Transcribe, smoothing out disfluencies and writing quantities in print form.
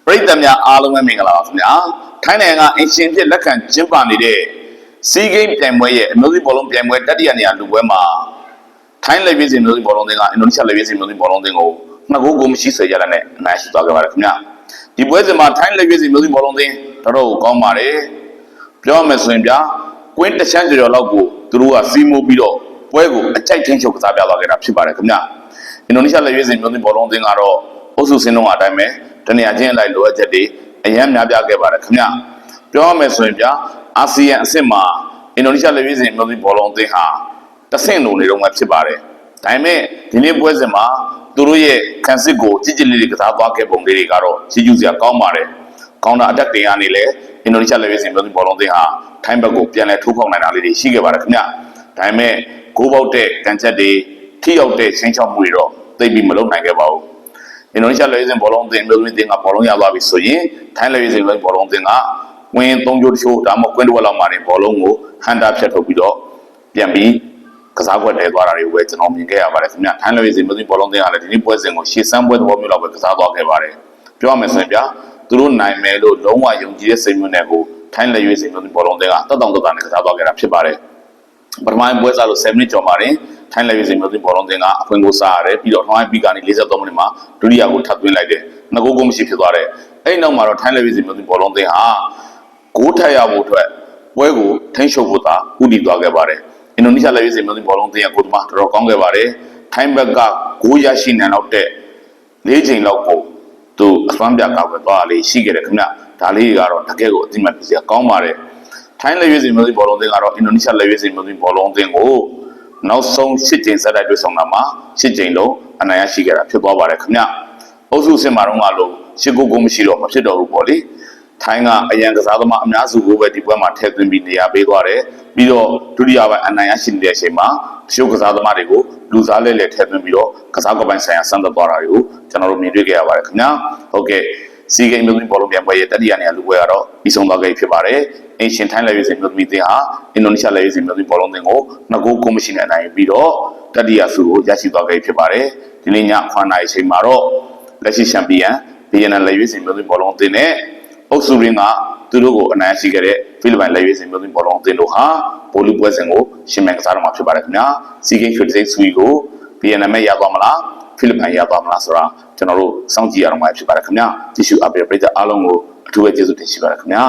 ပရိသတ်များအားလုံးပဲမင်္ဂလာပါခင်ဗျာထိုင်းနိုင်ငံကအင်ရှင်ဖြစ်လက်ခံကျင်းပနေတဲ့စီးဂိမ်းပြိုင်ပွဲရဲ့အမျိုးသမီးဘောလုံးပြိုင်ပွဲတတိယနေရာလူပွဲမှာထိုင်းလက်ရွေးစင်မျိုးသမီးဘောလုံးသင်းကအင်ဒိုနီးရှားလက်ရွေးစင်မျိုးသမီးဘောလုံးသင်းကိုနှစ်ဂိုးကိုမရှိဆွဲရတဲ့နဲ့အနိုင်ရှိသွားခဲ့ပါတယ်ခင်ဗျာဒီပွဲစဉ်မှာထိုင်းလက်ရွေးစင်မျိုးသမီးဘောလုံးသင်းတော်ကောင်းပါတယ်ပြောရမယ်ဆိုရင်ဗျာကွင်းတစ်ချမ်းကျော်လောက်ကိုသူတို့ကစီးမိုးပြီးတော့ပွဲကိုအကြိုက်ထင်းချုပ်ကစားပြသွားခဲ့တာဖြစ်ပါတယ်ခင်ဗျာအင်ဒိုနီးရှားလက်ရွေးစင်မျိုးသမီးဘောလုံးသင်းကတော့အုပ်စုစင်းလုံးအတိုင်းပဲတနေရာချင်းလိုက်လိုအပ်ချက်တွေအရန်များပြခဲ့ပါတယ်ခင်ဗျပြောရမယ်ဆိုရင်ဗျာအာဆီယံအဆင့်မှာအင်ဒိုနီးရှားလက်ရွေးစင်မျိုးသမီးဘောလုံးအသင်းဟာတဆင့်လုံးနေတော့မှဖြစ်ပါတယ်ဒါပေမဲ့ဒီနေ့ပွဲစဉ်မှာသူတို့ရဲ့ခံစစ်ကိုကြည်ကြည်လေးကစားသွားခဲ့ပုံလေးတွေကတော့ကြီးကျူးစရာကောင်းပါတယ်ကောင်းတာအတက်တင်ကနေလေအင်ဒိုနီးရှားလက်ရွေးစင်မျိုးသမီးဘောလုံးအသင်းဟာထိုင်းဘက်ကိုပြန်လည်ထိုးဖောက်နိုင်တာလေးတွေရှိခဲ့ပါတယ်ခင်ဗျဒါပေမဲ့ဂိုးပေါက်တဲ့ကန်ချက်တွေထိရောက်တဲ့ချင်းချောက်မှုတွေတော့သိပြီးမလုပ်နိုင်ခဲ့ပါဘူးအင်ဒိုနီးရှားလက်ရွေးစင်ဘောလုံးအသင်းမျိုးသမီးအသင်းကဘောလုံးရသွားပြီဆိုရင်ထိုင်းလက်ရွေးစင်ဘောလုံးအသင်းကဝင်း3ကြိုးတချို့ဒါမှမဟုတ်ကွင်းတစ်ဝက်လောက်မှာနေဘောလုံးကိုဟန်တာဖြတ်ထုတ်ပြီးတော့ပြန်ပြီးကစားကွက်တဲသွားတာတွေကိုပဲကျွန်တော်မြင်ခဲ့ရပါတယ်ခင်ဗျထိုင်းလက်ရွေးစင်မျိုးသမီးဘောလုံးအသင်းကလည်းဒီနေ့ပွဲစဉ်ကိုရှေ့ဆန်းပွဲသဘောမျိုးလောက်ပဲကစားသွားခဲ့ပါတယ်ပြောရမယ်ဆိုရင်ဗျာသူတို့နိုင်မယ်လို့လုံးဝယုံကြည်တဲ့စိတ်မျိုးနဲ့ကိုထိုင်းလက်ရွေးစင်မျိုးသမီးဘောလုံးအသင်းကတက်တောင့်တက်တာနဲ့ကစားသွားခဲ့တာဖြစ်ပါတယ်ပထမပွဲစားလို့7မိနစ်ကျော်ပါတယ်ထိုင်းလက်ရွေးစင်မျိုးသမီးဘောလုံးအသင်းကအဖွင့်ကိုစားရတယ်ပြီးတော့နှောင်းပြီးကနေ43မိနစ်မှာဒုတိယကိုထပ်သွင်းလိုက်တယ်နှစ်ဂိုးကိုမရှိဖြစ်သွားတယ်အဲ့ဒီနောက်မှာတော့ထိုင်းလက်ရွေးစင်မျိုးသမီးဘောလုံးအသင်းဟာဂိုးထက်ရဖို့အတွက်ပွဲကိုထိန်းချုပ်ဖို့သာဥတည်သွားခဲ့ပါတယ်အင်ဒိုနီးရှားလက်ရွေးစင်မျိုးသမီးဘောလုံးအသင်းကကိုယ်တမတော်တော်ကောင်းခဲ့ပါတယ်ထိုင်းဘက်ကဂိုးရရှိနိုင်တော့တဲ့၄ချိန်လောက်ကိုသူအစွမ်းပြကောက်ပဲသွားလေးရှိခဲ့တယ်ခင်ဗျဒါလေးကတော့တကယ်ကိုအတိမတ်ပြစရာကောင်းပါတယ်ထိုင်းလက်ရွေးစင်မျိုးသမီးဘောလုံးအသင်းကတော့အင်ဒိုနီးရှားလက်ရွေးစင်မျိုးသမီးဘောလုံးအသင်းကိုနောက်ဆုံး၈ချိန်ဆက်တိုက်တွေ့ဆုံတာမှာ၈ချိန်လုံးအနိုင်ရရှိခဲ့တာဖြစ်သွားပါတယ်ခင်ဗျအုပ်စုအဆင့်မှာတော့လို့၈ဂိုးမရှိတော့မဖြစ်တော့ဘူးပေါ့လေထိုင်းကအရန်ကစားသမားအများစုကိုပဲဒီပွဲမှာထည့်သွင်းပြီးနေရာပေးသွားတယ်ပြီးတော့ဒုတိယပိုင်းအနိုင်ရရှိနေတဲ့အချိန်မှာရှုပ်ကစားသမားတွေကိုလူစားလဲထည့်သွင်းပြီးတော့ကစားကွက်ပိုင်းဆိုင်ရာစမ်းသပ်သွားတာတွေကိုကျွန်တော်တို့မြင်တွေ့ခဲ့ရပါတယ်ခင်ဗျာဟုတ်ကဲ့စီဂိမ်းမျိုးသမီးဘောလုံးပြိုင်ပွဲရဲ့တတိယနေရာလူပွဲကတော့ပြီးဆုံးသွားခဲ့ဖြစ်ပါတယ်အင်ရှင်ထိုင်းလက်ရွေးစင်မျိုးသမီးအသင်းဟာအင်ဒိုနီးရှားလက်ရွေးစင်မျိုးသမီးဘောလုံးအသင်းကိုနှစ်ဂိုးကိုမရှိနဲ့နိုင်ပြီးတော့တတိယဆုကိုရရှိသွားခဲ့ဖြစ်ပါတယ်ဒီနေ့ည9:00နာရီချိန်မှာတော့လက်ရှိချန်ပီယံဗီယက်နမ်လက်ရွေးစင်မျိုးသမီးဘောလုံးအသင်းနဲ့အုပ်စုရင်းကသူတို့ကိုအနိုင်ရရှိခဲ့တဲ့ဖိလစ်ပိုင်လက်ရွေးစင်မျိုးသမီးဘောလုံးအသင်းတို့ဟာဘောလုံးပွဲစဉ်ကိုရှင်မြန်ကစားတော့မှာဖြစ်ပါတယ်ခင်ဗျာစီဂိမ်းရွှေစိတ်ဆွေကိုဗီယက်နမ်ရဲ့ရသွားမလားဖိလစ်ပိုင်ရသွားမလားဆိုတာကျွန်တော်တို့စောင့်ကြည့်ရအောင်မှာဖြစ်ပါတယ်ခင်ဗျာကြည့်ရှုအားပေးပရိသတ်အားလုံးကိုအထူးပဲကျေးဇူးတင်ရှိပါတယ်ခင်ဗျာ